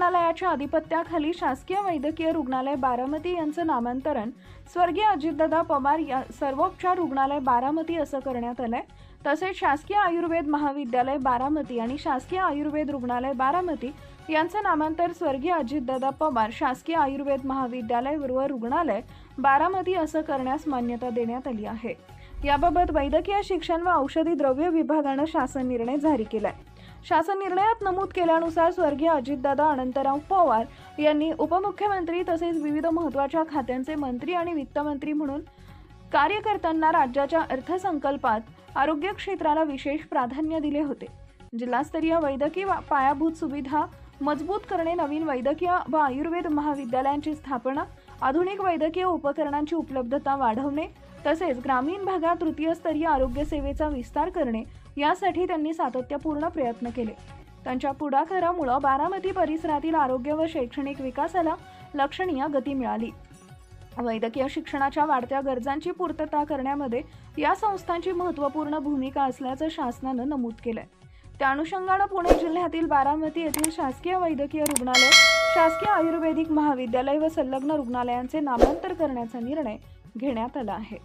संचालनालयाच्या आधिपत्याखाली शासकीय वैद्यकीय रुग्णालय बारामती यांचं नामांतरण स्वर्गीय अजितदादा पवार या सर्वोपचार रुग्णालय बारामती असं करण्यात आलंय। तसेच शासकीय आयुर्वेद महाविद्यालय बारामती आणि शासकीय आयुर्वेद रुग्णालय बारामती यांचं नामांतर स्वर्गीय अजितदादा पवार शासकीय आयुर्वेद महाविद्यालय व रुग्णालय बारामती असं करण्यास मान्यता देण्यात आली आहे। याबाबत वैद्यकीय शिक्षण व औषधी द्रव्य विभागाने शासन निर्णय जारी केलाय। शासन निर्णयात नमूद केल्यानुसार स्वर्गीय अजितदादा अनंतराव पवार यांनी उपमुख्यमंत्री तसेच विविध महत्त्वाच्या खात्यांचे मंत्री आणि वित्तमंत्री म्हणून कार्य करताना राज्याच्या अर्थसंकल्पात आरोग्य क्षेत्राला विशेष प्राधान्य दिले होते। जिल्हास्तरीय वैद्यकीय पायाभूत सुविधा मजबूत करणे, नवीन वैद्यकीय व आयुर्वेद महाविद्यालयांची स्थापना, आधुनिक वैद्यकीय उपकरणांची उपलब्धता वाढवणे तसेच ग्रामीण भागात तृतीय स्तरीय आरोग्य सेवेचा विस्तार करणे यासाठी त्यांनी सातत्यपूर्ण प्रयत्न केले। त्यांच्या पुढाकारामुळे बारामती परिसरातील आरोग्य व शैक्षणिक विकासाला लक्षणीय गती मिळाली। वैद्यकीय शिक्षणाच्या वाढत्या गरजांची पूर्तता करण्यामध्ये या संस्थांची महत्त्वपूर्ण भूमिका असल्याचं शासनानं नमूद केलंय। त्या अनुषंगाने पुणे जिल्ह्यातील बारामती येथील शासकीय वैद्यकीय रुग्णालय, शासकीय आयुर्वेदिक महाविद्यालय व संलग्न रुग्णालयांचे नामांतर करण्याचा निर्णय घेण्यात आला आहे।